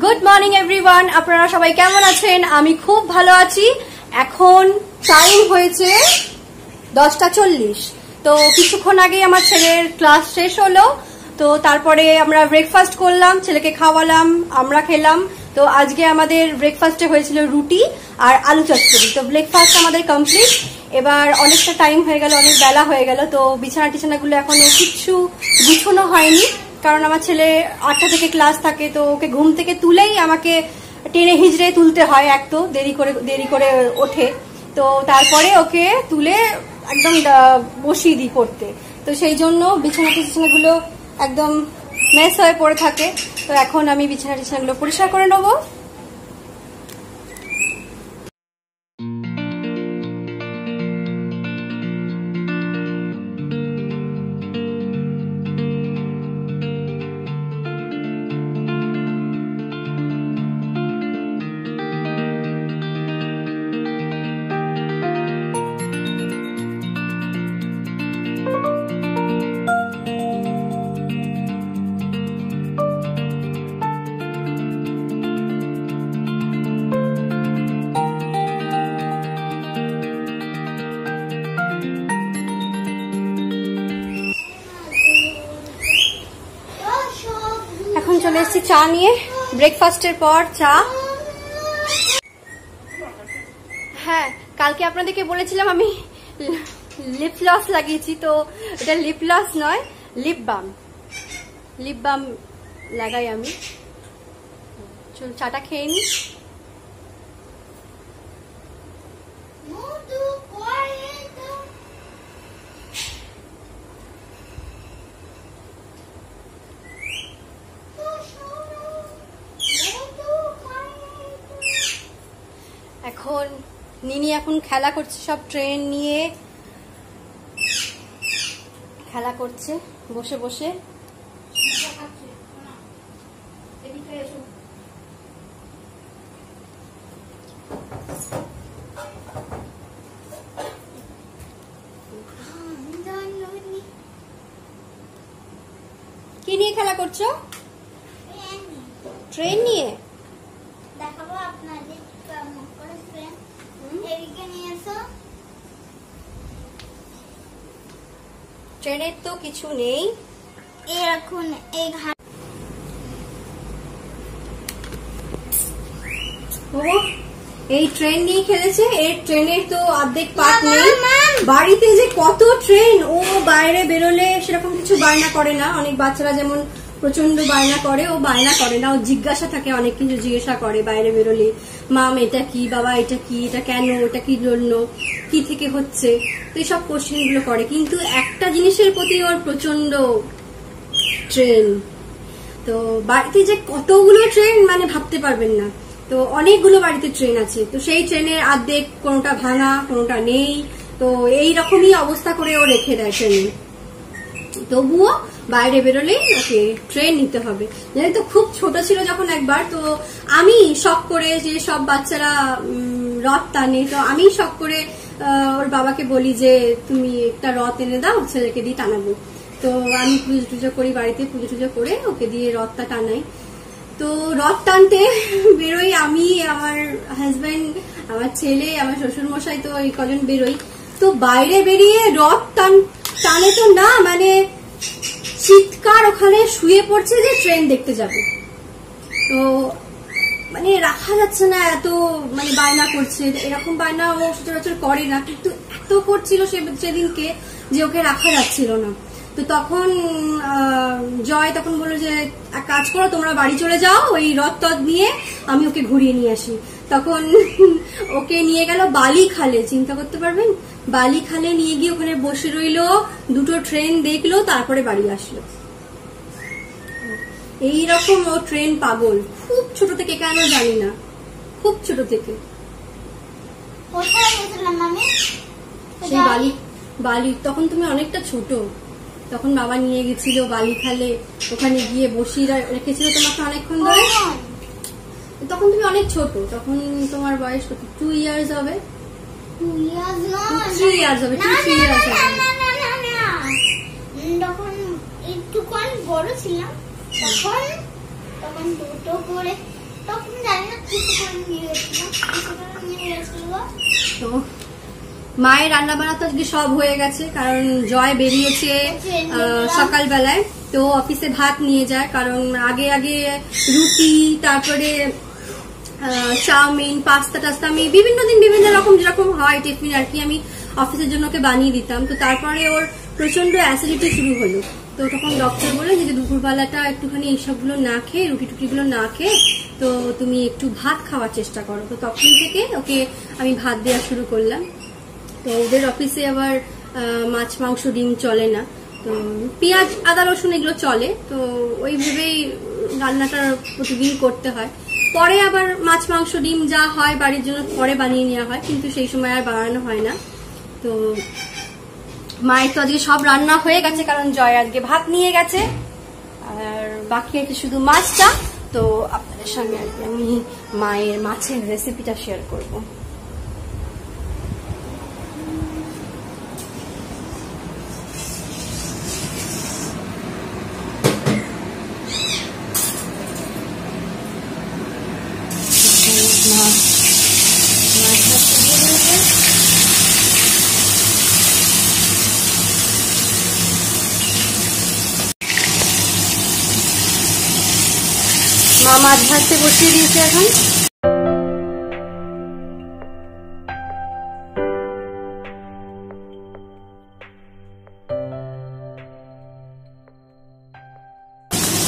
Good morning everyone, আপনারা সবাই কেমন আছেন? আমি খুব ভালো আছি। এখন টাইম হয়েছে 10:40। তো কিছুক্ষণ আগে আমার ছেলের ক্লাস শেষ হলো, তো তারপরে আমরা ব্রেকফাস্ট করলাম, ছেলেকে খাওয়ালাম, আমরা খেলাম। তো আজকে আমাদের ব্রেকফাস্টে হয়েছিল রুটি আর আলু চচ্চড়ি। তো ব্রেকফাস্ট আমাদের কমপ্লিট। এবার অনেকটা টাইম হয়ে গেল, অনেক বেলা হয়ে গেল। তো বিছানা টিছানাগুলো এখনো কিছু গুছানো হয়নি, কারণ আমার ছেলে 8টা থেকে ক্লাস থাকে। তো ওকে ঘুম থেকে তুলেই আমাকে টেনে হিজড়ে তুলতে হয়, এক তো দেরি করে ওঠে। তো তারপরে ওকে তুলে একদম বসিয়ে দিই পড়তে। তো সেই জন্য বিছানাগুলো একদম মেস হয়ে পড়ে থাকে। তো এখন আমি বিছানাগুলো পরিষ্কার করে নেবো। এখন চলে এসেছি চা নিয়ে, ব্রেকফাস্টের পর চা। হ্যাঁ, কালকে আপনাদেরকে বলেছিলাম আমি লিপ গ্লস লাগিয়েছি। তো এটা লিপ গ্লস নয়, লিপ বাম লাগাই আমি। চল চাটা খেয়ে নি। এখন নিনি এখন খেলা করছে, সব ট্রেন নিয়ে খেলা করছে বসে বসে। কি নিয়ে খেলা করছো? ট্রেন নিয়ে। দেখাবো আপনাদের কেমন করে ট্রেন। এদিকে নিয়ে এসো। ট্রেনের তো কিছু নেই। এখন এই এই ট্রেন নিয়ে খেলেছে। এর ট্রেনের তো অর্ধেক পার্ট নেই। বাড়িতে যে কত ট্রেন, ও বাইরে বেরোলে সেরকম কিছু বায়না করে না। অনেক বাচ্চারা যেমন প্রচন্ড বায়না করে, ও বায়না করে না। ও জিজ্ঞাসা থাকে, অনেক কিছু জিজ্ঞাসা করে বাইরে বেরোলে। মাম এটা কি, বাবা এটা কি, এটা কেন, এটা কি জন্য, কি থেকে হচ্ছে। তো এইসব কোশ্চেন গুলো করে। কিন্তু একটা জিনিসের প্রতি ওর প্রচন্ড ট্রেন। তো বাড়িতে যে কতগুলো ট্রেন মানে ভাবতে পারবেন না। তো অনেকগুলো বাড়িতে ট্রেন আছে। তো সেই ট্রেনের অর্ধেক কোনোটা ভাঙা, কোনোটা নেই। তো এইরকমই অবস্থা করে ও রেখে দেয় ট্রেনে। তবুও বাইরে বেরোলেই ওকে ট্রেন নিতে হবে। জানি তো খুব ছোট ছিল যখন একবার, তো আমি শখ করে, যে সব বাচ্চারা রথ টানে, তো আমি শখ করে ওর বাবাকে বলি যে তুমি একটা রথ এনে দাও, ছেলেকে দিয়ে টানাবো। তো আমি পুজো টুজো করি, বাড়িতে পুজো টুজো করে ওকে দিয়ে রথটা টানাই। তো রথ টানতে বেরোই আমি, আমার হাজবেন্ড, আমার ছেলে, আমার শ্বশুর মশাই, তো এই কজন বেরোই। তো বাইরে বেরিয়ে রথ টানে তো না, মানে চিৎকার ওখানে শুয়ে পড়ছে যে ট্রেন দেখতে যাবে। তো মানে রাখা যাচ্ছে না, এত মানে বায়না করছে। এরকম বায়না ও সচরাচর করে না, কিন্তু এত করছিল সেদিনকে যে ওকে রাখা যাচ্ছিল না। তো তখন জয় তখন বললো যে এক কাজ করো, তোমরা বাড়ি চলে যাও, ওই রথ নিয়ে আমি ওকে ঘুরিয়ে নিয়ে আসি। তখন ওকে নিয়ে গেল বালিখালে। চিন্তা করতে পারবেন, বালিখালে নিয়ে গিয়ে ওখানে বসে রইলো, দুটো ট্রেন দেখলো, তারপরে বাড়ি আসলো। এইরকম ও ট্রেন পাগল, খুব ছোট থেকে, কেন জানি না, খুব ছোট থেকে। কোথায় গেছিলাম আমি? সেই বালি তখন তুমি অনেকটা ছোট, তখন বাবা নিয়ে গেছিল বালিখালে, ওখানে গিয়ে বসিয়ে রেখেছিল তোমাকে অনেকক্ষণ ধরে। তখন তুমি অনেক ছোট, তখন তোমার বয়স কত, 2 ইয়ার্স হবে। 2 ইয়ার্স না, 3 ইয়ার্স হবে, 2-3 ইয়ার্স হবে। তখন একটু বড় ছিলাম, তখন দুটো করে তখন জানি না কিছু করে নিয়ে গেছিল। তো মায়ের রান্না বান্না তো আজকে সব হয়ে গেছে, কারণ জয় বেরিয়েছে সকালবেলায়, তো অফিসে ভাত নিয়ে যায়, কারণ আগে আগে রুটি, তারপরে চাউমিন, পাস্তা টাস্তা আমি বিভিন্ন দিন বিভিন্ন রকম যেরকম হয় টিফিন আর কি আমি অফিসের জন্য ওকে বানিয়ে দিতাম। তো তারপরে ওর প্রচন্ড অ্যাসিডিটি শুরু হলো, তো তখন ডক্টর বললেন যে দুপুরবেলাটা একটুখানি এইসবগুলো না খেয়ে, রুটি টুটিগুলো না খেয়ে তো তুমি একটু ভাত খাওয়ার চেষ্টা করো। তো তখন থেকে ওকে আমি ভাত দেওয়া শুরু করলাম। তো ওদের অফিসে আবার মাছ মাংস ডিম চলে না, তো পেঁয়াজ আদা রসুন এগুলো চলে, তো ওইভাবেই রান্নাটা প্রতিদিন করতে হয়। পরে আবার মাছ মাংস ডিম যা হয় বাড়ির জন্য পরে বানিয়ে নেওয়া হয়, কিন্তু সেই সময় আর বানানো হয় না। তো মায়ের তো আজকে সব রান্না হয়ে গেছে, কারণ জয় আজকে ভাত নিয়ে গেছে, আর বাকি আছে শুধু মাছটা। তো আপনাদের সঙ্গে আজকে আমি মায়ের মাছের রেসিপিটা শেয়ার করবো। মা মাছ ভাজতে বসিয়ে দিয়েছে এখন।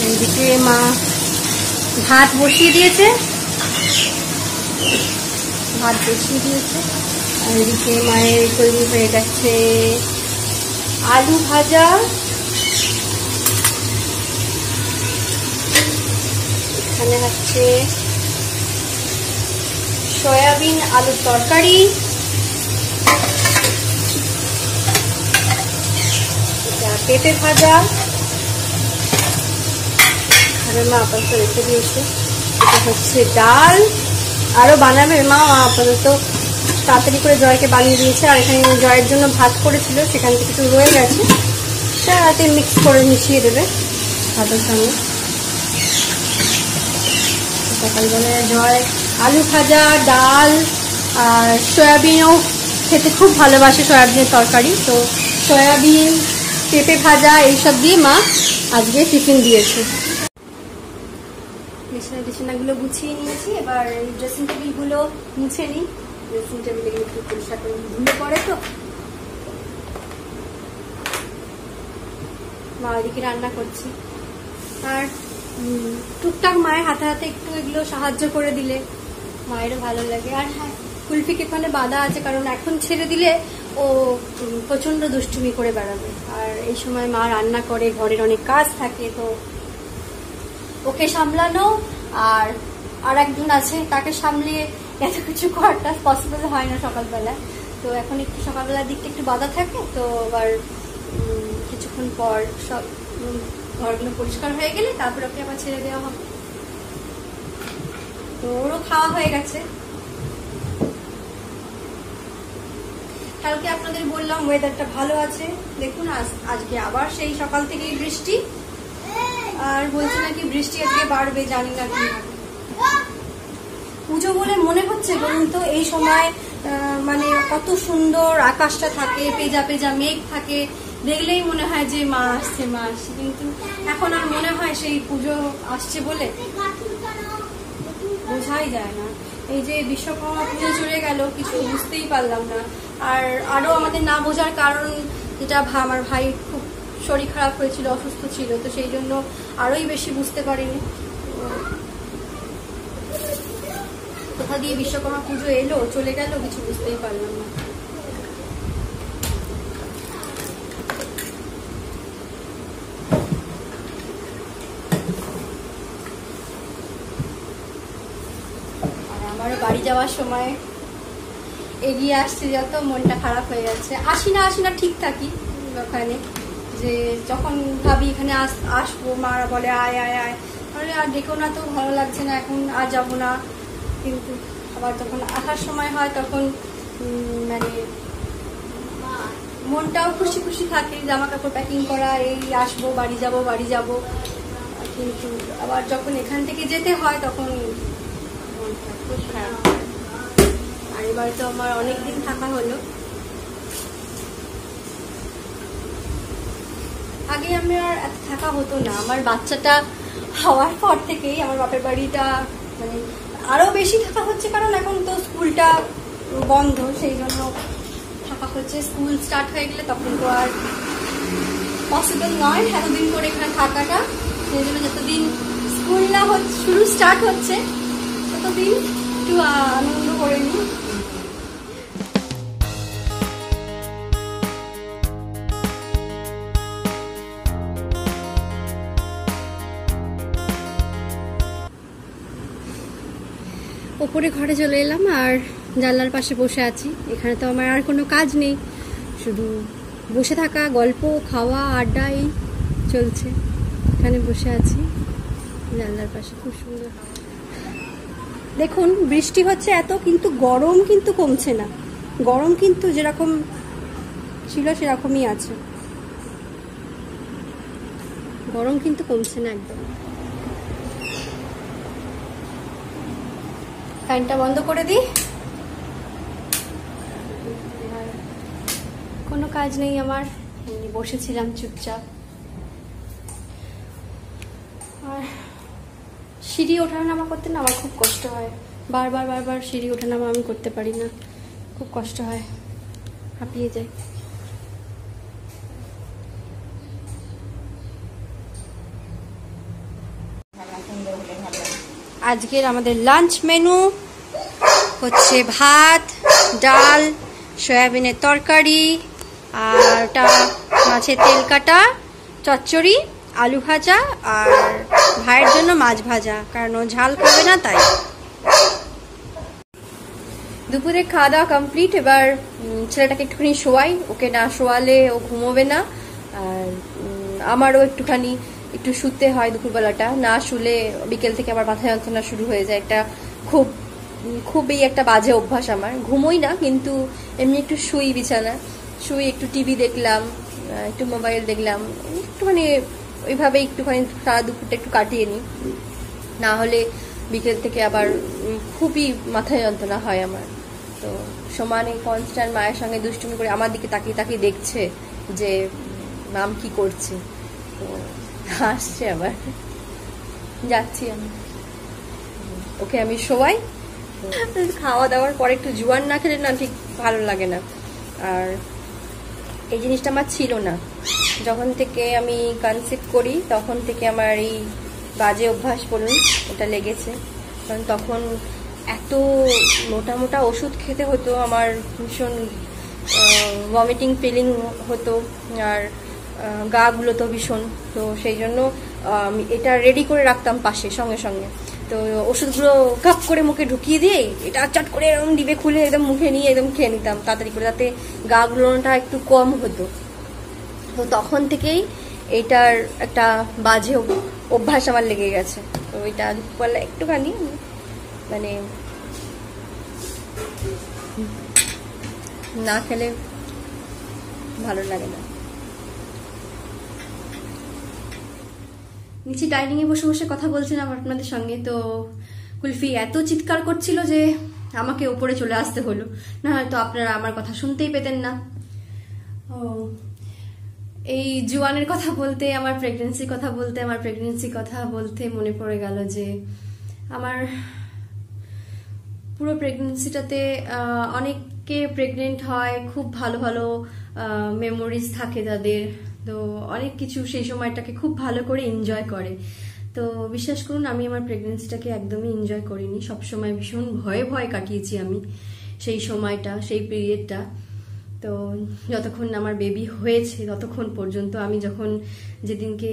এইদিকে মা ভাত বসিয়ে দিয়েছে, আর এদিকে মায়ের তৈরি হয়ে গেছে আলু ভাজা, এখানে হচ্ছে সয়াবিন আলুর তরকারি, এটা পেঁপে ভাজা, মা আপাতত রেখে দিয়েছে। এটা হচ্ছে ডাল, আরো বানাবে মা, আপাতত তাড়াতাড়ি করে জয়কে বানিয়ে দিয়েছে। আর এখানে জয়ের জন্য ভাত করেছিল, সেখান থেকে একটু রয়ে গেছে, সেটাতে মিক্স করে মিশিয়ে দেবে ভাতের সঙ্গে। সকালবেলায় জয় আলু ভাজা, ডাল আর সয়াবিনও খেতে খুব ভালোবাসে, সয়াবিনের তরকারি, তো সয়াবিন পেঁপে ভাজা এইসব দিয়ে মা আজকে টিফিন দিয়েছে। বিছানাগুলো গুছিয়ে নিয়েছি, এবার এই ড্রেসিং টেবিলগুলো মুছে নিই। ড্রেসিং টেবিলে একটু পরিষ্কার করে ধুলে পড়ে, তো মা ওইদিকে রান্না করছি, আর টুকটাক মায়ের হাতে হাতে একটু এগুলো সাহায্য করে দিলে মায়েরও ভালো লাগে। আর হ্যাঁ, কুলফিকে এখানে বাঁধা আছে, কারণ এখন ছেড়ে দিলে ও প্রচন্ড দুষ্টুমি করে বেড়াবে, আর এই সময় মা রান্না করে, ঘরের অনেক কাজ থাকে, তো ওকে সামলানো আর একজন আছে তাকে সামলিয়ে এত কিছু করাটা পসিবল হয় না সকালবেলায়। তো এখন একটু সকালবেলার দিকটা একটু বাধা থাকে, তো আবার কিছুক্ষণ পর সব ঘরগুলো পরিষ্কার হয়ে গেলে তারপর ওকে আবার ছেড়ে দেওয়া হবে। তো ওরও খাওয়া হয়ে গেছে। কালকে আপনাদের বললাম ওয়েদারটা ভালো আছে, দেখুন আজকে আবার সেই সকাল থেকেই বৃষ্টি, আর বলছে নাকি বৃষ্টি আজকে বাড়বে, জানি না কি হবে। পুজো বলে মনে হচ্ছে বলুন তো, এই সময় মানে কত সুন্দর আকাশটা থাকে, পেজা পেজা মেঘ থাকে, দেখলেই মনে হয় যে মা আসছে মা আসছে, কিন্তু এখন আর মনে হয় সেই পুজো আসছে বলে বোঝাই যায় না। এই যে বিশ্বকর্মা পুজো চলে গেল, কিছু বুঝতেই পারলাম না। আর আরো আমাদের না বোঝার কারণ যেটা, আমার ভাই খুব শরীর খারাপ হয়েছিল, অসুস্থ ছিল, তো সেই জন্য আরোই বেশি বুঝতে পারিনি কোথা দিয়ে বিশ্বকর্মা পুজো এলো চলে গেল, কিছু বুঝতেই পারলাম না। আর আমারও বাড়ি যাওয়ার সময় এগিয়ে আসছে যত, মনটা খারাপ হয়ে যাচ্ছে। আসি না ঠিক থাকি ওখানে, যে যখন ভাবি এখানে আসবো, মারা বলে আয় আয় আয়, তাহলে আর ডেকো না, তো ভালো লাগছে না, এখন আর যাবো না। কিন্তু আবার যখন আসার সময় হয় তখন মানে মনটাও খুশি খুশি থাকে, জামা কাপড় প্যাকিং করা, এই আসবো, বাড়ি যাব। কিন্তু আবার যখন এখান থেকে যেতে হয় তখন মনটা খুব খারাপ। আর এবার তো আমার অনেকদিন থাকা হলো। আগে আমার এত থাকা হতো না, আমার বাচ্চাটা হওয়ার পর থেকেই আমার বাপের বাড়িটা মানে আরো বেশি থাকা হচ্ছে, কারণ এখন তো স্কুলটা বন্ধ, সেই জন্য থাকা হচ্ছে। স্কুল স্টার্ট হয়ে গেলে তখন তো আর পসিবল নয় এতদিন করে এখানে থাকাটা, সেই জন্য যতদিন স্কুল না শুরু স্টার্ট হচ্ছে ততদিন একটু আনন্দ করে নিই। ওপরে ঘরে চলে এলাম আর জানলার পাশে বসে আছি। এখানে তো আমার আর কোনো কাজ নেই, শুধু বসে থাকা, গল্প, খাওয়া, আড্ডা এই চলছে। এখানে বসে আছি জানলার পাশে, খুব সুন্দর। দেখুন বৃষ্টি হচ্ছে এত, কিন্তু গরম কিন্তু কমছে না। গরম কিন্তু যেরকম ছিল সেরকমই আছে, গরম কিন্তু কমছে না একদম। ফ্যানটা বন্ধ করে দিই, কোনো কাজ নেই আমার, বসেছিলাম চুপচাপ। আর সিঁড়ি ওঠা নামা করতে না আমার খুব কষ্ট হয়, বারবার সিঁড়ি ওঠা নামা আমি করতে পারি না, খুব কষ্ট হয়, হাঁপিয়ে যাই। আজকের আমাদের লাঞ্চ মেনু হচ্ছে ভাত, ডাল, সয়াবিনের তরকারি, আর ওটা মাছের তেল কাটা, চচ্চড়ি, আলু ভাজা, আর ভাইয়ের জন্য মাছ ভাজা, কারণ ও ঝাল খাবে না তাই। দুপুরে খাওয়া দাওয়া কমপ্লিট। এবার ছেলেটাকে একটুখানি শোয়াই, ওকে না শোয়ালে ও ঘুমোবে না। আর আমারও একটু শুতে হয় দুপুরবেলাটা, না শুলে বিকেল থেকে আবার মাথা যন্ত্রণা শুরু হয়ে যায়। একটা খুবই একটা বাজে অভ্যাস আমার, ঘুমোই না কিন্তু এমনি একটু শুই, বিছানা শুই, একটু টিভি দেখলাম, একটু মোবাইল দেখলাম, একটুখানি ওইভাবে একটুখানি সারা দুপুরটা একটু কাটিয়ে নিই, না হলে বিকেল থেকে আবার খুবই মাথা যন্ত্রণা হয় আমার। তো সমানে কনস্ট্যান্ট মায়ের সঙ্গে দুষ্টুমি করে আমার দিকে তাকিয়ে দেখছে যে মাম কি করছে, তো হাসছে আবার। যাচ্ছি আমি, ওকে আমি শোয়াই। খাওয়া দাওয়ার পরে একটু জোয়ান না খেলে না ঠিক ভালো লাগে না। আর এই জিনিসটা আমার ছিল না, যখন থেকে আমি কনসিভ করি তখন থেকে আমার এই বাজে অভ্যাস বলুন এটা লেগেছে। কারণ তখন এত মোটা ওষুধ খেতে হতো, আমার ভীষণ ভমিটিং ফিলিং হতো, আর গা গুলো তো ভীষণ, তো সেই জন্য এটা রেডি করে রাখতাম পাশে সঙ্গে সঙ্গে। তো ওষুধগুলো কাপ করে মুখে ঢুকিয়ে দিয়ে এটা চট করে এরকম ডিবে খুলে একদম মুখে নিয়ে একদম খেয়ে নিতাম তাড়াতাড়ি করে, যাতে গা গুলোটা একটু কম হতো। তো তখন থেকেই এটার একটা বাজে অভ্যাস আমার লেগে গেছে। তো এটা দুপুরবেলা একটুখানি মানে না খেলে ভালো লাগে না। নিচে ডাইনিং এ বসে বসে কথা বলছিলাম আপনাদের সঙ্গে, তো কুলফি এত চিৎকার করছিল যে আমাকে উপরে চলে আসতে হলো, না হয়তো আপনারা আমার কথা শুনতেই পেতেন না। এই জুয়ানের কথা বলতে, আমার প্রেগনেন্সি কথা বলতে মনে পড়ে গেল যে আমার পুরো প্রেগনেন্সিটাতে অনেকে প্রেগনেন্ট হয়, খুব ভালো ভালো মেমোরিজ থাকে তাদের, তো অনেক কিছু সেই সময়টাকে খুব ভালো করে এনজয় করে। তো বিশ্বাস করুন আমি আমার প্রেগনেন্সিটাকে একদমই এনজয় করিনি, সবসময় ভীষণ ভয়ে কাটিয়েছি আমি সেই সময়টা, সেই পিরিয়ডটা। তো যতক্ষণ আমার বেবি হয়েছে ততক্ষণ পর্যন্ত, আমি যখন যেদিনকে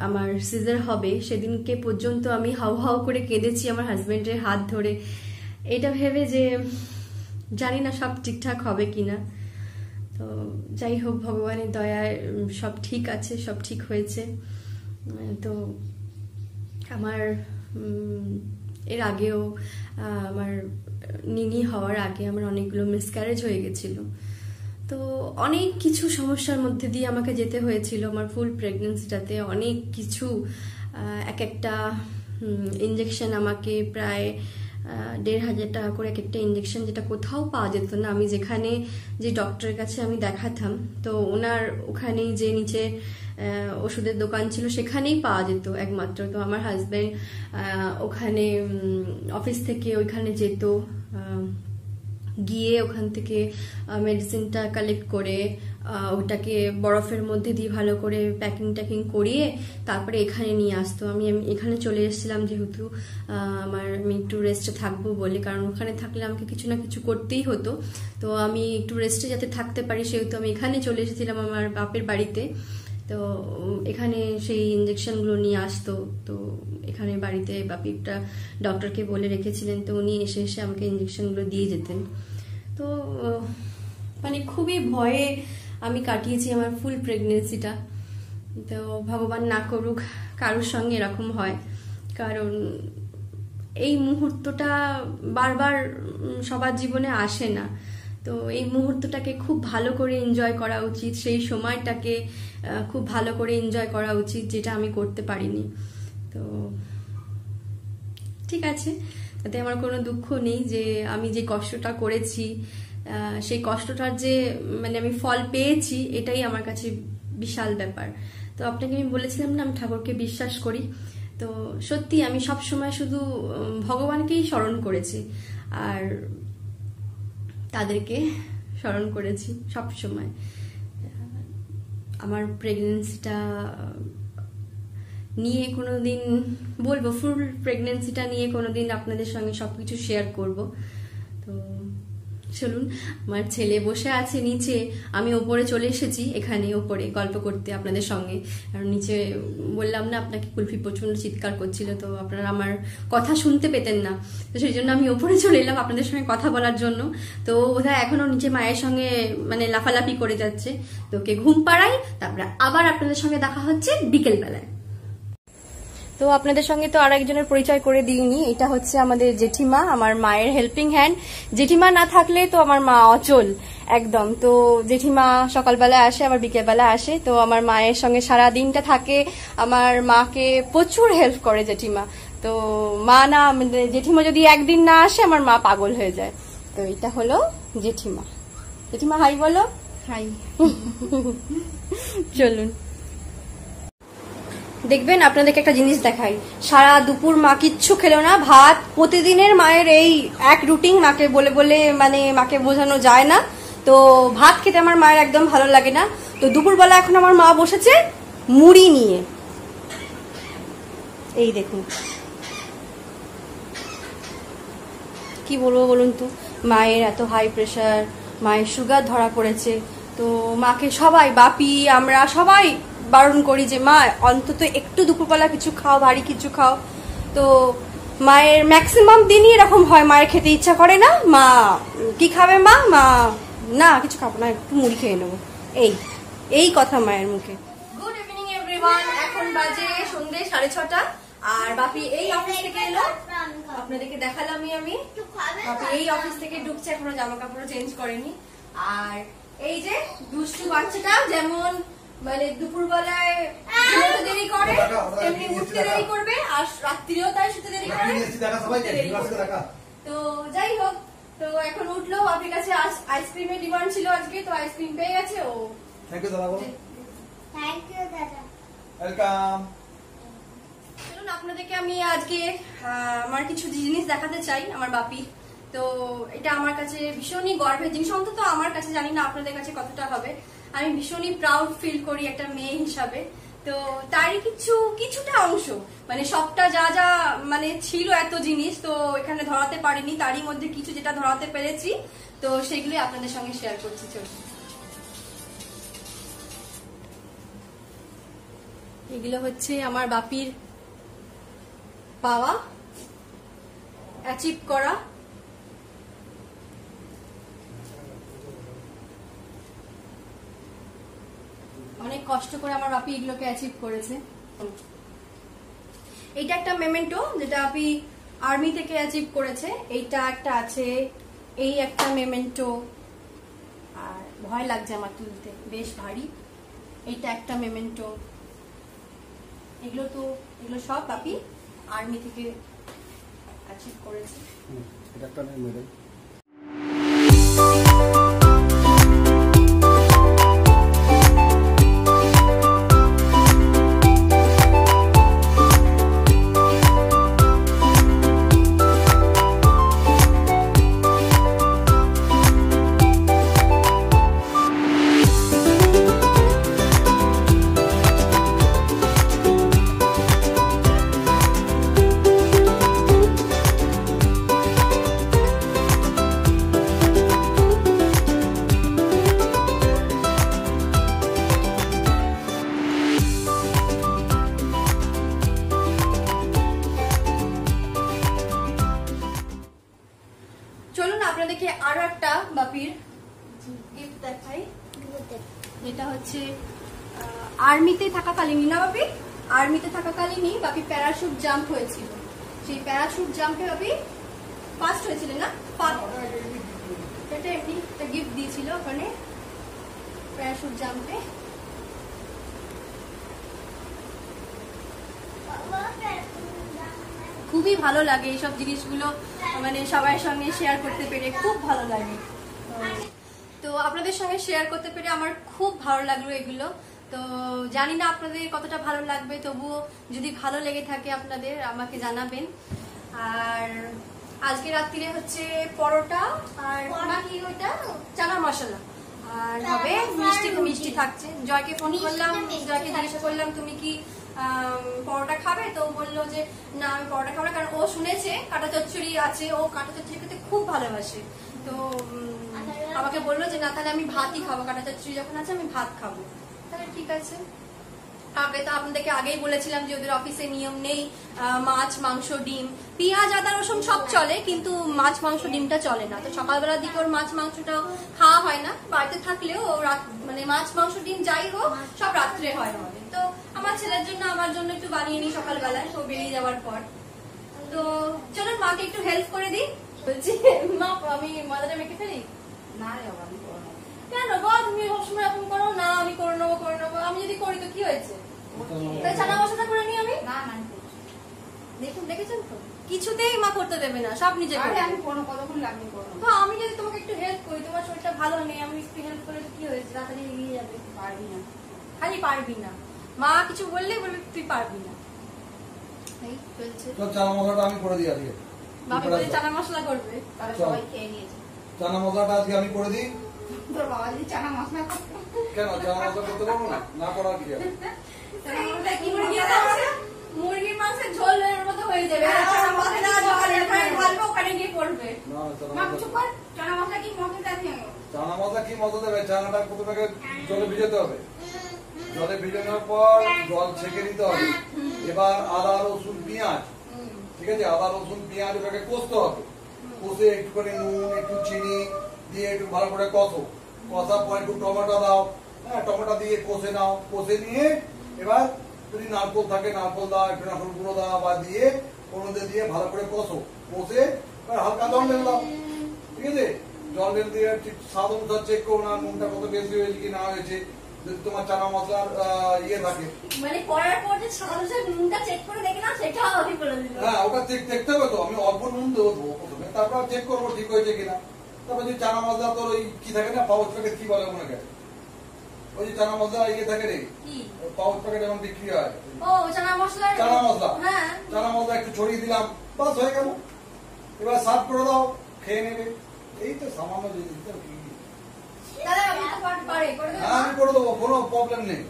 আমার সিজার হবে সেদিনকে পর্যন্ত আমি হাউ করে কেঁদেছি আমার হাজবেন্ডের হাত ধরে, এটা ভেবে যে জানি না সব ঠিকঠাক হবে কিনা। তো যাই হোক, ভগবানের দয়ায় সব ঠিক আছে, সব ঠিক হয়েছে। তো আমার এর আগেও আমার নিনি হওয়ার আগে আমার অনেকগুলো মিসক্যারেজ হয়ে গেছিল, তো অনেক কিছু সমস্যার মধ্যে দিয়ে আমাকে যেতে হয়েছিল আমার ফুল প্রেগনেন্সিটাতে। অনেক কিছু, এক একটা ইঞ্জেকশন আমাকে প্রায় 1,500 টাকা করে এক একটা ইঞ্জেকশন, যেটা কোথাও পাওয়া যেত না। আমি যেখানে যে ডক্টরের কাছে আমি দেখাতাম, তো ওনার ওখানেই যে নিচে ওষুধের দোকান ছিল সেখানেই পাওয়া যেত একমাত্র। তো আমার হাজবেন্ড ওখানে অফিস থেকে ওইখানে যেত, গিয়ে ওখান থেকে মেডিসিনটা কালেক্ট করে ওটাকে বরফের মধ্যে দিয়ে ভালো করে প্যাকিং করিয়ে তারপরে এখানে নিয়ে আসতো। আমি এখানে চলে এসেছিলাম যেহেতু আমি একটু রেস্টে থাকবো বলে, কারণ ওখানে থাকলে আমাকে কিছু না কিছু করতেই হতো। তো আমি একটু রেস্টে যাতে থাকতে পারি সেহেতু আমি এখানে চলে এসেছিলাম আমার বাপের বাড়িতে। তো এখানে সেই ইঞ্জেকশনগুলো নিয়ে আসতো। তো এখানে বাড়িতে বাপি একটা ডক্টরকে বলে রেখেছিলেন, তো উনি এসে এসে আমাকে ইঞ্জেকশনগুলো দিয়ে যেতেন। তো মানে খুবই ভয়ে আমি কাটিয়েছি আমার ফুল প্রেগনেন্সিটা। তো ভগবান না করুক কারোর সঙ্গে এরকম হয়, কারণ এই মুহূর্তটা বারবার সবার জীবনে আসে না। তো এই মুহূর্তটাকে খুব ভালো করে এনজয় করা উচিত, সেই সময়টাকে খুব ভালো করে এনজয় করা উচিত, যেটা আমি করতে পারিনি। তো ঠিক আছে, তাতে আমার কোনো দুঃখ নেই যে আমি যে কষ্টটা করেছি সেই কষ্টটার যে মানে আমি ফল পেয়েছি, এটাই আমার কাছে বিশাল ব্যাপার। তো আপনাকে আমি বলেছিলাম না আমি ঠাকুরকে বিশ্বাস করি, তো সত্যি আমি সব সময় শুধু ভগবানকেই স্মরণ করেছি আর তাদেরকে স্মরণ করেছি সব সময়। আমার প্রেগনেন্সিটা নিয়ে কোনোদিন বলবো, ফুল প্রেগনেন্সিটা নিয়ে কোনোদিন আপনাদের সঙ্গে সবকিছু শেয়ার করব। তো চলুন, আমার ছেলে বসে আছে নিচে, আমি ওপরে চলে এসেছি এখানে ওপরে গল্প করতে আপনাদের সঙ্গে। আর নিচে বললাম না আপনাকে, কুলফি প্রচন্ড চিৎকার করছিল, তো আপনারা আমার কথা শুনতে পেতেন না, তো সেই জন্য আমি ওপরে চলে এলাম আপনাদের সঙ্গে কথা বলার জন্য। তো বোধহয় এখনো নিচে মায়ের সঙ্গে মানে লাফালাফি করে যাচ্ছে। তো ওকে ঘুম পাড়াই, তারপরে আবার আপনাদের সঙ্গে দেখা হচ্ছে বিকেল বেলায়। তো আপনাদের সঙ্গে তো আর একজনের পরিচয় করে দিইনি, এটা হচ্ছে আমাদের জেঠিমা, আমার মায়ের হেল্পিং হ্যান্ড। জেঠিমা না থাকলে তো আমার মা অচল একদম। তো জেঠিমা সকালবেলায় আসে আবার বিকেলবেলা আসে, তো আমার মায়ের সঙ্গে সারা দিনটা থাকে, আমার মাকে প্রচুর হেল্প করে জেঠিমা। তো মা না জেঠিমা যদি একদিন না আসে আমার মা পাগল হয়ে যায়। তো এটা হলো জেঠিমা। জেঠিমা হাই বলো। হাই। চলুন দেখবেন আপনাদেরকে একটা জিনিস দেখাই। সারা দুপুর মা কিচ্ছু খেলো না, ভাত। প্রতিদিনের মায়ের এই এক রুটিন, মাকে বলে বলে মানে মাকে বোঝানো যায় না। তো ভাত খেতে আমার মায়ের একদম ভালো লাগে না। তো দুপুরবেলা এখন আমার মা বসেছে মুড়ি নিয়ে, এই দেখুন কি বলবো বলুন তো, মায়ের এত হাই প্রেশার, মায়ের সুগার ধরা পড়েছে। তো মাকে সবাই, বাপি, আমরা সবাই বারণ করি যে মা অন্তত একটু দুপুরবেলা কিছু খাও, ভারী কিছু খাও। তো মায়ের ম্যাক্সিমাম দিনই এরকম হয়, মায়ের খেতে ইচ্ছা করে না। মা কি খাবে মা? মা না কিছু খাবো না, একটু মুড়ি খেয়ে নেবো, এই কথা মায়ের মুখে। গুড ইভিনিং এভরিওয়ান, এখন বাজে সন্ধ্যে 6:30 আর বাপি এই অফিস থেকে এলো, আপনাদেরকে দেখালামই আমি। বাপি এই অফিস থেকে ঢুকছে, এখনো জামা কাপড় চেঞ্জ করেনি। আর এই যে দুষ্টু বাচ্চাটা যেমন মানে দুপুরবেলায় দেরি করে, এমনি উঠতে দেরি করবে, আর রাত্রিও তাই শুতে দেরি করে। তো যাই হোক, তো এখন উঠলো। বাপির কাছে আইসক্রিমের ডিমান্ড ছিল আজকে, তো আইসক্রিম পেয়ে গেছে ও। থ্যাংক ইউ দাদা। থ্যাংক ইউ দাদা, ওয়েলকাম। চলুন আপনাদেরকে আমি আজকে আমার কিছু জিনিস দেখাতে চাই আমার বাপি। তো এটা আমার কাছে ভীষণই গর্বের জিনিস, অন্তত আমার কাছে, জানি না আপনাদের কাছে কতটা হবে। আমি ভীষণই প্রাউড ফিল করি একটা মেয়ে হিসাবে। তো তারই কিছুটা অংশ, মানে সবটা যা যা মানে ছিল এত জিনিস তো এখানে ধরাতে পারিনি, তারই মধ্যে কিছু যেটা ধরাতে পেরেছি, তো সেগুলি আপনাদের সঙ্গে শেয়ার করছি। চলুন, এগুলো হচ্ছে আমার বাপির পাওয়া, অ্যাচিভ করা। অনেক কষ্ট করে আমার বাপি এগুলোকে অ্যাচিভ করেছে। এইটা একটা মেমেন্টো যেটা বাপি আর্মি থেকে অ্যাচিভ করেছে, এইটা একটা আছে, এই একটা মেমেন্টো। আর ভয় লাগছে আমার তুলতে, বেশ ভারী। এইটা একটা মেমেন্টো। এগুলো সব বাপি আর্মি থেকে অ্যাচিভ করেছি। এটা একটা মেডেল। চলুন আপনাদেরকে আরো একটা বাপির গিফট দেখাই, যেটা হচ্ছে আর্মিতে থাকাকালীনই না বাপি, আর্মিতে থাকাকালীনই বাপি প্যারাশুট জাম্প হয়েছিল। সেই প্যারাশুট জাম্পে বাপি ফার্স্ট হয়েছিল না, এটা এমনি একটা গিফট দিয়েছিল ওখানে প্যারাশুট জাম্পে। খুবই ভালো লাগে এইসব জিনিসগুলো, মানে সবার সঙ্গে শেয়ার করতে পেরে খুব ভালো লাগে। তো আপনাদের সঙ্গে শেয়ার করতে পেরে আমার খুব ভালো লাগলো এগুলো। তো জানি না আপনাদের কতটা ভালো লাগবে, তবুও যদি ভালো লেগে থাকে আপনাদের আমাকে জানাবেন। আর আজকে রাত্রিরে হচ্ছে পরোটা আর বাকি ওইটা চানা মশলা, আর হবে মিষ্টি, মিষ্টি থাকছে। জয়কে ফোন করলাম, জয়কে জিজ্ঞাসা করলাম তুমি কি পরোটা খাবে, তো বললো যে না আমি পরোটা খাবো না, কারণ ও শুনেছে কাঁটা চচ্চড়ি আছে, ও কাঁটা চচ্চড়ি খেতে খুব ভালোবাসে। তো আমাকে বললো যে না তাহলে আমি ভাতই খাবো, কাঁটা চচ্চড়ি যখন আছে আমি ভাত খাবো। তাহলে ঠিক আছে। আগে তো আপনাদেরকে আগেই বলেছিলাম যে ওদের অফিসে নিয়ম নেই মাছ মাংস ডিম, পেঁয়াজ আদা রসুন সব চলে, কিন্তু মাছ মাংস ডিমটা চলে না। তো সকালবেলার দিকে ওর মাছ মাংসটাও খাওয়া হয় না, বাড়িতে থাকলেও মানে মাছ মাংস ডিম যাই হোক সব রাত্রে হয় আমাদের। তো আমার ছেলের জন্য আমার জন্য একটু বানিয়ে নিই সকালবেলায় ও বেরিয়ে যাওয়ার পর। তো চলুন মাকে একটু হেল্প করে দিই। বলছি মা আমি মজাটা মেখে ফেলি না রে বাবা, আমি করবো কেন গো, তুমি সবসময় এরকম করো না, আমি করে নেবো করে নেবো। আমি যদি করি তো কি হয়েছে, তাই চানা মশলা করে নিই আমি। না না দেখুন, দেখেছেন তো কিছুতেই মা করতে দেবে না, সব নিজে করে। আমি কতক্ষণ লাগবে তো আমি যদি তোমাকে একটু হেল্প করি, তোমার শরীরটা ভালো নেই, আমি একটু হেল্প করলে কি হয়েছে, তাড়াতাড়ি এগিয়ে যাবে। পারবি না, খালি পারবি না, মা কিছু বললেই বলবে তুই পারবি না। এই চলছে। তো চানা মশলাটা আমি করে দিই আজকে। বাবা বলে চানা মশলা করবে, তাহলে সবাই খেয়ে নিয়েছে। চানা মশলাটা আজকে আমি করে দিই। তোর বাবা যদি চানা মশলা কেন চানা মশলা করতে পারবো না? না করার কি আছে? মুরগির মাংসের ঝোল এর মতো হয়ে যাবে, চানা মশলা ঢালবো ওখানে গিয়ে পড়বে। চানা মশলা কি মশলা দেবে? চানা মশলা কি মশলা দেবে? চানাটা প্রথমে জলে ভিজাতে হবে, জলে ভিজানোর পর জল ছেঁকে নিতে হবে। এবার আদা রসুন পেঁয়াজ, ঠিক আছে, আদা রসুন পেঁয়াজ ওটাকে কষতে হবে। কষে একটুখানি নুন একটু চিনি দিয়ে একটু ভালো করে কষো, কষার পর একটু টমেটো দাও, হ্যাঁ টমেটো দিয়ে কষে নাও। কষে নিয়ে এবার যদি নারকোল থাকে নারকোল দাও, একটু নারকোল গুঁড়ো দাও বা দিয়ে কোনোতে দিয়ে ভালো করে কষো। কষে এবার হালকা জল ঢেলে দাও, ঠিক আছে। জল ঢেলে দিয়ে ঠিক স্বাদ অনুসার চেক করো না নুনটা কত বেশি হয়েছে কি না হয়েছে। যদি তোমার চানা মশলার ইয়ে থাকে, মানে করার পর যে স্বাদ অনুসার নুনটা চেক করে দেখে না, সেটাও আমি বলে দিলাম। হ্যাঁ ওটা চেক দেখতে হবে তো। আমি অল্প নুন দেবো প্রথমে, তারপর চেক করবো ঠিক হয়েছে কিনা। তারপর যদি চানা মশলা তোর ওই কি থাকে না, পাউচ প্যাকেট কি বলে মনে গেছে, ওই যে চানা মশলা ইয়ে থাকে রে, পাউচ প্যাকেট যেমন বিক্রি হয়, ও চানা মশলা, চানা মশলা, হ্যাঁ চানা মশলা একটু ছড়িয়ে দিলাম, বাস হয়ে গেল। এবার সার্ভ করে দাও, খেয়ে নেবে। এই তো সামান্য জিনিস। হ্যাঁ আমি করে দেবো, কোনো প্রবলেম নেই।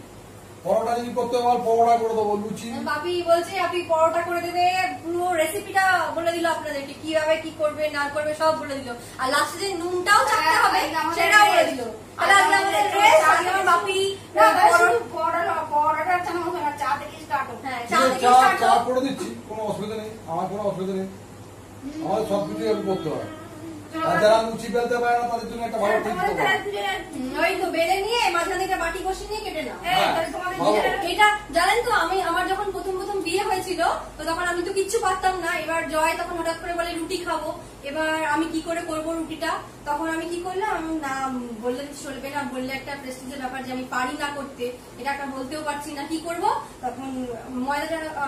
পরোটা যদি করতে হয় পরোটা করে দেবো, লুচি। বাপি বলছে আপনি পরোটা করে দেবে, পুরো রেসিপিটা বলে দিল আপনাদেরকে, কিভাবে কি করবে না করবে সব বলে দিল। আর লাস্টে যে নুনটাও চাকতে হবে সেটাও বলে দিল। বাপি পরোটা চানা মশলা চা থেকে স্টার্ট হবে। হ্যাঁ চা করে দিচ্ছি, কোনো অসুবিধা নেই, আমার কোনো অসুবিধা নেই। আমাদের সবকিছু করতে হয়। আর যারা লুচি বেলতে পারে না তাদের জন্য একটা ভালো টিপস দেবো। ওই তো বেলে নিয়ে মাঝখান থেকে বাটি কষে নিয়ে কেটে নাও। হ্যাঁ, ভালো। এটা জানেন তো, আমার যখন প্রথম বিয়ে হয়েছিল তো তখন আমি তো কিচ্ছু পারতাম না। এবার জয় তখন হঠাৎ করে বলে রুটি খাবো, এবার আমি কি করে করবো রুটিটা। তখন আমি কি করলাম, না বললে চলবে না, বললে একটা প্রেস্টিজের ব্যাপার যে আমি পারি না করতে, এটা একটা বলতেও পারছি না, কি করব। তখন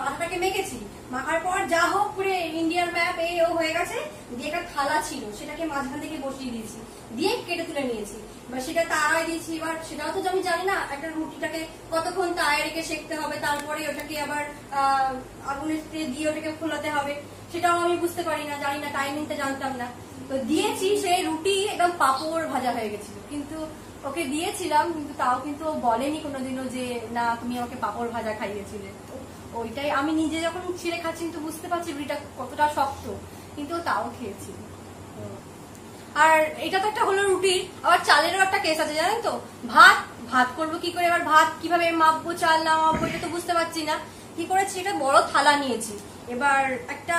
আটাটাকে মেখেছি, মাখার পর যা হোক করে ইন্ডিয়ান ম্যাপ এই ও হয়ে গেছে। দিয়ে একটা থালা ছিল, সেটাকে মাঝখান থেকে বসিয়ে দিয়েছি, দিয়ে কেটে তুলে নিয়েছি। এবার সেটা তারাই দিয়েছি। এবার সেটাও তো আমি জানি না একটা রুটিটাকে কতক্ষণ তারায় রেখে সেঁকতে হবে, তারপরে ওটাকে আবার আগুনের দিয়ে ওটাকে ফোলাতে হবে, সেটাও আমি বুঝতে পারি না, জানি না, টাইমিংটা জানতাম না। তো দিয়েছি, সেই রুটি একদম পাঁপড় ভাজা হয়ে গেছিল। কিন্তু ওকে দিয়েছিলাম, কিন্তু তাও কিন্তু ও বলেনি কোনোদিনও যে না তুমি আমাকে পাঁপড় ভাজা খাইয়েছিলে। ওইটাই আমি নিজে যখন ছিঁড়ে খাচ্ছি কিন্তু বুঝতে পারছি রুটিটা কতটা শক্ত, কিন্তু তাও খেয়েছি। আর এটা তো একটা হলো রুটি, আবার চালেরও একটা কেস আছে জানেন তো। ভাত করবো কি করে, এবার ভাত কিভাবে মাপবো, চাল না মাপবো, এটা তো বুঝতে পারছি না। কি করেছি, এটা বড় থালা নিয়েছি। এবার একটা,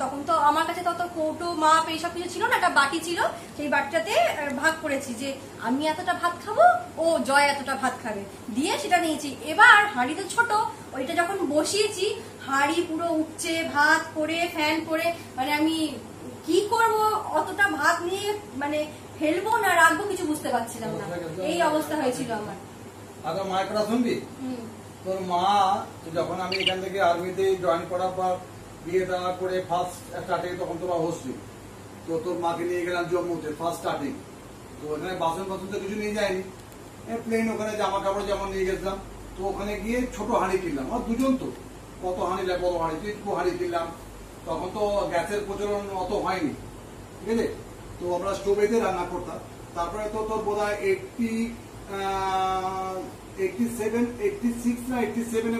তখন তো আমার কাছে তত কৌটো মাপ এইসব কিছু ছিল না, একটা বাটি ছিল, সেই বাটিটাতে ভাগ করেছি যে আমি এতটা ভাত খাবো, ও জয় এতটা ভাত খাবে, দিয়ে সেটা নিয়েছি। এবার হাঁড়ি তো ছোট, ওইটা যখন বসিয়েছি হাঁড়ি পুরো উঠছে, ভাত করে ফ্যান করে, মানে আমি কি করব, অতটা ভাত নিয়ে মানে ফেলবো না রাখবো কিছু বুঝতে পারছিলাম না, এই অবস্থা হয়েছিল আমার। আগে মায়ের কথা শুনবি। তোর মা যখন আমি এখান থেকে আর্মিতে জয়েন করার পর বিয়ে দেওয়া করে ফার্স্ট স্টার্টিং, তখন তোরা হোস্টেল, তো তোর মাকে নিয়ে গেলাম জম্মুতে ফার্স্ট স্টার্টিং। তো ওখানে বাসন তো কিছু নিয়ে যায়নি, প্লেন ওখানে জামা কাপড় যেমন নিয়ে গেছিলাম। তো ওখানে গিয়ে ছোট হাঁড়ি কিনলাম, আর দুজন তো কত হাঁড়ি লাগে, বড় হাঁড়ি, একটু হাঁড়ি কিনলাম। তখন তো গ্যাসের প্রচলন অত হয়নি, ঠিক আছে। তো আমরা স্টোভেতে রান্না করতাম। তারপরে তো তোর বোধ হয় 87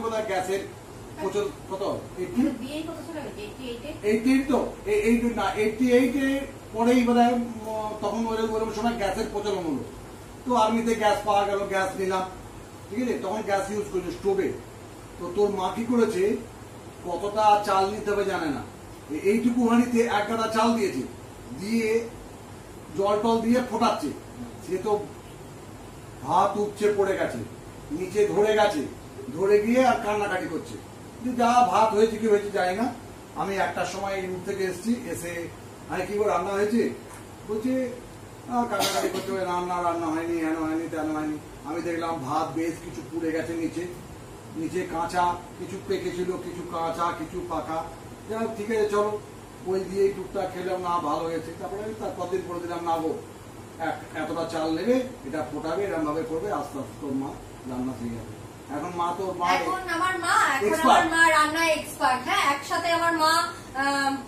বোধ হয় গ্যাসের প্রচলন কত, 88 তো, 88 পরেই বোধ হয় তখন ওরকম সময় গ্যাসের প্রচলন হলো। তো আর্মিতে গ্যাস পাওয়া গেল, গ্যাস নিলাম, ঠিক আছে। তখন গ্যাস ইউজ করছে স্টোভে। তো তোর মা কি করেছে, কতটা চাল নিতে হবে জানে না, এইটুকু হাঁড়িতে এক গাদা চাল দিয়েছে, দিয়ে জল টল দিয়ে ফোটাচ্ছে। সে তো ভাত উঠছে, পড়ে গেছে, নিচে ধরে গেছে, ধরে গিয়ে আর কান্নাকাটি করছে। যা ভাত হয়েছে কি হয়েছে জানি না। আমি একটার সময় এই রুট থেকে এসেছি, এসে আমি কি করে রান্না হয়েছে বলছে, কান্নাকাটি করতে হবে, রান্না হয়নি, হেন হয়নি, তেন হয়নি। আমি দেখলাম ভাত বেশ কিছু পুড়ে গেছে, নিচে কাঁচা, কিছু পেকেছিল, কিছু কাঁচা, কিছু পাকা। ঠিক আছে চলো, ওই দিয়ে টুকটাক খেলাম, না ভালো হয়েছে। তারপরে আমি তার কতদিন করে দিলাম, না গো এতটা চাল নেবে, এটা ফোটাবে, এরকম ভাবে করবে, আস্তে আস্তে তোর মা রান্না শিখে যাবে। এখন মা তো এখন আমার মা রান্না এক্সপার্ট। হ্যাঁ, একসাথে আমার মা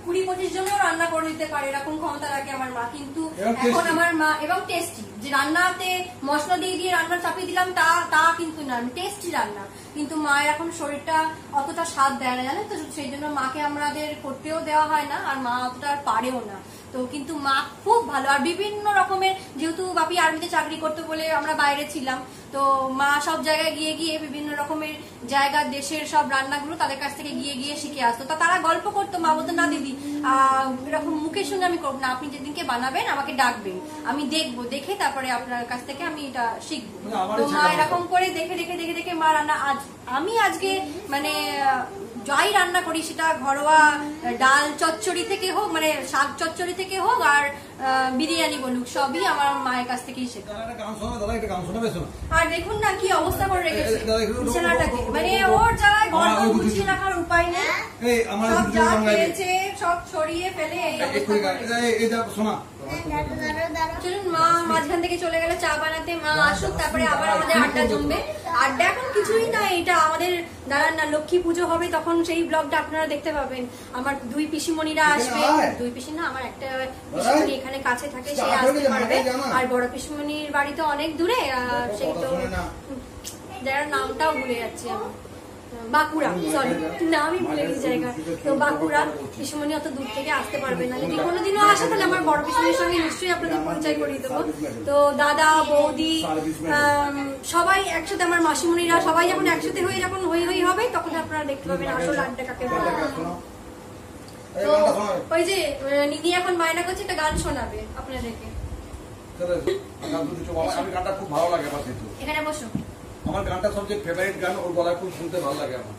20-25 জনেও রান্না করে দিতে পারে, এরকম ক্ষমতা রাখে আমার মা। কিন্তু এখন আমার মা, এবং টেস্টি, যে রান্নাতে মশলা দিয়ে রান্না চাপিয়ে দিলাম তা কিন্তু না, টেস্টি রান্না। কিন্তু মায়ের এখন শরীরটা অতটা স্বাদ দেয় না, জানেন তো, সেই জন্য মাকে আমাদের করতেও দেওয়া হয় না, আর মা অতটা পারেও না। তো কিন্তু মা খুব ভালো। আর বিভিন্ন রকমের, যেহেতু বাপি আর্মিতে চাকরি করতে বলে আমরা বাইরে ছিলাম, তো মা সব জায়গায় গিয়ে বিভিন্ন রকমের জায়গার দেশের সব রান্নাগুলো তাদের কাছ থেকে গিয়ে শিখে আসতো। তা তারা গল্প করতো, মা বলতো না দিদি এরকম মুখে শুনে আমি করবো না, আপনি যেদিনকে বানাবেন আমাকে ডাকবেন, আমি দেখবো, দেখে তারপরে আপনার কাছ থেকে আমি এটা শিখবো। তো মা এরকম করে দেখে মা রান্না, আমি আজকে মানে যাই রান্না করি, সেটা ঘরোয়া ডাল চচ্চড়ি থেকে হোক, মানে শাক চচ্চড়ি থেকে হোক, আর বিরিয়ানি বলুক, সবই আমার মায়ের কাছ থেকেই শেখা। আর দেখুন না কি অবস্থা করে রেখেছে বিছানাটাকে, মানে ওর জায়গায় ঘর গুছিয়ে রাখার উপায় নেই, সব যা খেয়েছে সব ছড়িয়ে ফেলে এই অবস্থা। চলুন, মা মাঝখান থেকে চলে গেলে চা বানাতে, মা আসুক, তারপরে আবার আমাদের আড্ডা জমবে। আড্ডা এখন কিছুই না, এটা আমাদের দাঁড়ান না, লক্ষ্মী পুজো হবে, তখন সেই ব্লগটা আপনারা দেখতে পাবেন। আমার 2 পিসিমণিরা আসবে, 2 পিসি না, আমার একটা পিসিমণি এখানে কাছে থাকে, সে আসতে পারবে। আর বড় পিসিমণির বাড়ি তো অনেক দূরে, সেই তো যার নামটাও ভুলে যাচ্ছি আমি, বাঁকুড়া, সরি নামই ভুলে গেছি জায়গা। তো বাঁকুড়া পিসিমণি অত দূর থেকে আসতে পারবে না, যদি কোনোদিনও আসে তাহলে আমার বড় পিসিমণির সঙ্গে নিশ্চয়ই আপনাদের পরিচয় করিয়ে দেবো। তো দাদা, বৌদি, সবাই একসাথে, আমার মাসিমণিরা সবাই যখন একসাথে হয়ে যখন হই হবে, তখন আপনারা দেখতে পাবেন আসল আড্ডা কাকে বলে। এই তো গানটা শোনাবে। ওই যে নিধি এখন বায়না করছে একটা গান শোনাবে আপনাদেরকে। চলে এসো। গান শুনতে চো, আমি গানটা খুব ভালো লাগে আমার কিন্তু। এখানে বসো। আমার গানটা সবচেয়ে ফেভারিট গান, ওর গলায় খুব শুনতে ভালো লাগে আমার।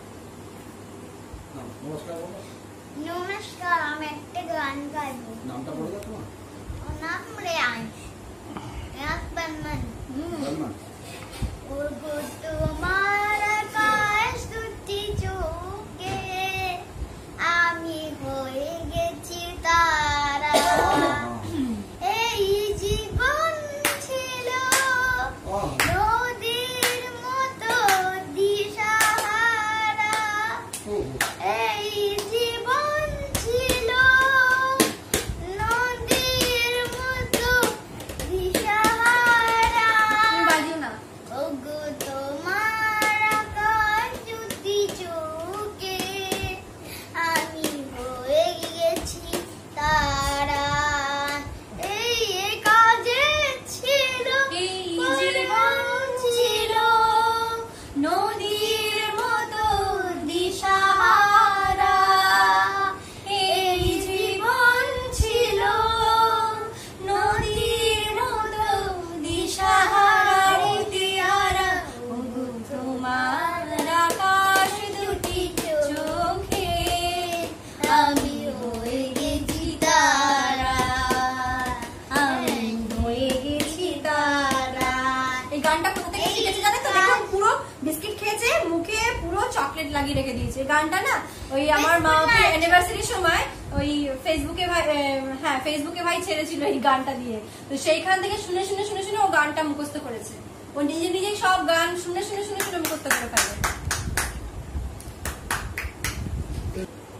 নমস্কার বলো। নমস্কার, আমি একটা গান গাইবো। নামটা বলে দাও তোমার। ওর নাম রেয়াংশ। রেয়াংশ বর্মন। বর্মন। ও গো তোমার আকাশ দুটি চোখে আমি হয়ে গেছি তারা। এই জীবন ছিল নদীর মতো দিশাহারা। এই জীবন ছিল নদীর মতো দিশাহারা। বাজিও না। ওগো তোমার আকাশ দুটি চোখে আমি হয়ে গেছি তারা। এই কাজে ছিল এই জীবন ছিল নদীর মতো দিশাহারা। এই জীবন ছিল নদীর মতো দিশাহারা। দিয়ারা ওগো তোমার আকাশ দুটি চোখে আমি হয়ে গেছি তারা। আমি হয়ে গেছি তারা। এই গানটা কোথা থেকে শিখেছে জানো তো? দেখো পুরো বিস্কিট খেয়েছে, মুখে পুরো চকলেট লাগিয়ে রেখে দিয়েছে। এই গানটা না ওই আমার মা অ্যানিভার্সারির সময় ওই ফেসবুকে ভাই, হ্যাঁ ফেসবুকে ভাই ছেড়েছিল এই গানটা দিয়ে। তো সেইখান থেকে শুনে শুনে শুনে শুনে ও গানটা মুখস্থ করেছে। ও নিজে নিজেই সব গান শুনে শুনে শুনে শুনে মুখস্থ করে ফেলে।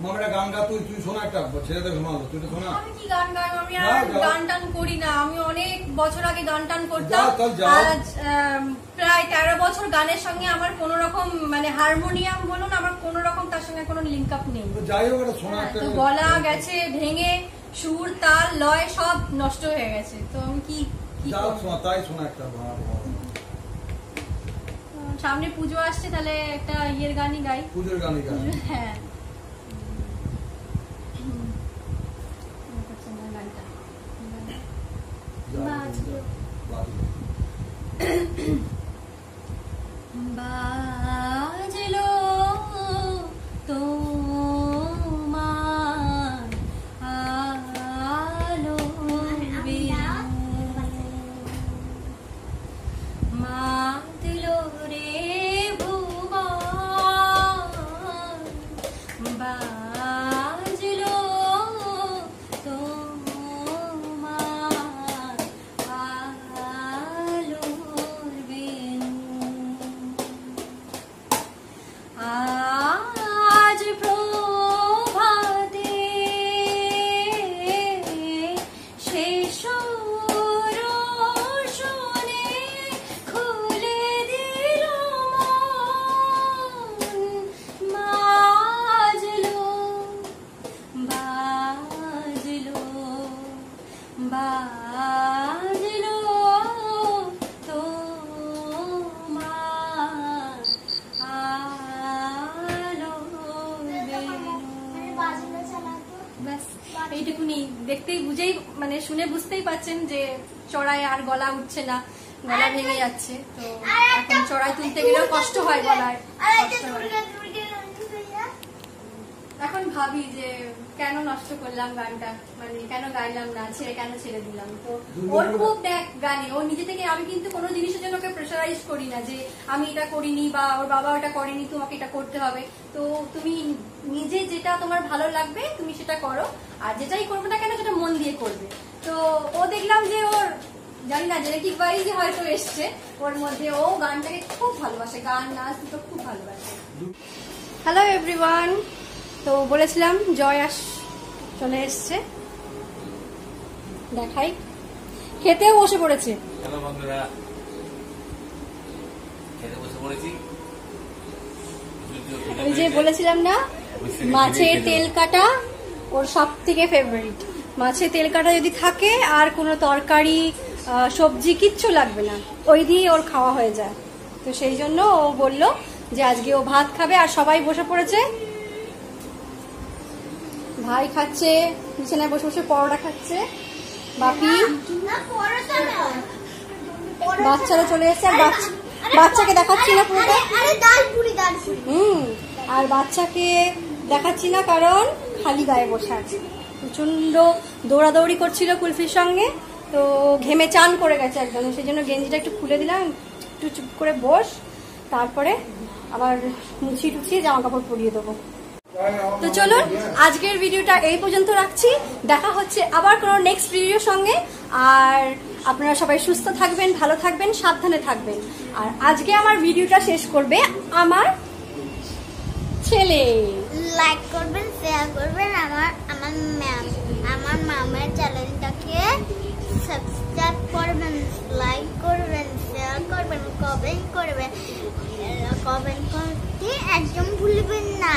মামাটা গান গা, তুই শোনা একটা, ছেলেদের শোনালো, তুই তো শোনা। আমি কি গান গাই? আমি আর না, গাও। গান টান করি না। আমি অনেক বছর আগে গান টান করতাম। যাও, তাহলে যাও। আজ প্রায় 13 বছর গানের সঙ্গে আমার কোনো রকম মানে হারমোনিয়াম বলুন, আমার কোনো রকম তার সঙ্গে কোনো লিঙ্ক আপ নেই। তো যাই হোক একটা শোনা হ্যাঁ, একটা। তো গলা গেছে ভেঙে, সুর তাল লয় সব নষ্ট হয়ে গেছে। তো আমি কি কি যাও করব? শোনা, তাই শোনা একটা ভালো। সামনে পুজো আসছে, তাহলে একটা ইয়ের গানই গাই। পুজোর গানই গান। হ্যাঁ গানটা বাজলো। বাজলো তোমার আলোর বেণু, মাতলো রে ভুবন। বাজলো তোমার আলোর বেণু। আজ প্রভাতে শেষ রোশনে খুলে দিল মন। বাজলো বাজলো বাজলো তোমার আলোর বেণু। বাজলো চালাতো। ব্যাস এইটুকুনি। দেখতেই বুঝেই মানে শুনে বুঝতেই পাচ্ছেন যে চড়ায় আর গলা উঠছে না, গলা ভেঙে যাচ্ছে। তো এখন চড়াই তুলতে গেলেও কষ্ট হয়, গলায় কষ্ট হয়। এখন ভাবি যে কেন নষ্ট করলাম গানটা, মানে কেন গাইলাম না, কেন ছেড়ে দিলাম। তো ওর খুব দেখ গানে, ও নিজে থেকে, আমি কিন্তু কোনো জিনিসের জন্য ওকে প্রেশারাইজ করি না যে আমি এটা করিনি বা ওর বাবা ওটা করেনি তোমাকে এটা করতে হবে। তো তুমি নিজে যেটা তোমার ভালো লাগবে তুমি সেটা করো, আর যেটাই করবে না কেন সেটা মন দিয়ে করবে। তো ও দেখলাম যে ওর জানি না জেনেটিক ওয়াইজ হয়তো এসছে ওর মধ্যে, ও গানটাকে খুব ভালোবাসে, গান নাচ দুটো খুব ভালোবাসে। হ্যালো এভরিওয়ান, তো বলেছিলাম জয়াস চলে এসছে, দেখাই। খেতেও বসে পড়েছে। হ্যালো বন্ধুরা, খেতে বসে পড়েছি। ওই যে বলেছিলাম না মাছের তেল কাটা ওর সব থেকে ফেভারিট। মাছের তেল কাটা যদি থাকে আর কোনো তরকারি সবজি কিচ্ছু লাগবে না, ওই দিয়ে ওর খাওয়া হয়ে যায়। তো সেই জন্য ও বলল যে আজকে ও ভাত খাবে, আর সবাই বসে পড়েছে ভাই খাচ্ছে বিছানায় বসে বসে পরোটা খাচ্ছে, বাপি না পরোটা না, বাচ্চারা চলে এসেছে। আর বাচ্চাকে দেখাচ্ছি না পুরোটা। আরে ডাল পুরি আর বাচ্চাকে দেখাচ্ছি না কারণ খালি গায়ে বসে আছে, প্রচন্ড দৌড়াদৌড়ি করছিল কুলফির সঙ্গে, তো ঘেমে চান করে গেছে একদম, সেই জন্য গেঞ্জিটা একটু খুলে দিলাম, একটু চুপ করে বস, তারপরে আবার মুছিয়ে টুছিয়ে জামা কাপড় পরিয়ে দেবো। তো চলুন আজকের ভিডিওটা এই পর্যন্ত রাখছি, দেখা হচ্ছে আবার কোনো নেক্সট ভিডিওর সঙ্গে। আর আপনারা সবাই সুস্থ থাকবেন, ভালো থাকবেন, সাবধানে থাকবেন। আর আজকে আমার ভিডিওটা শেষ করবে আমার ছেলে। লাইক করবেন, শেয়ার করবেন, আমার মামার চ্যানেলটাকে সাবস্ক্রাইব করবেন, লাইক করবেন, শেয়ার করবেন, কমেন্ট করবেন, কমেন্ট করতে একদম ভুলবেন না।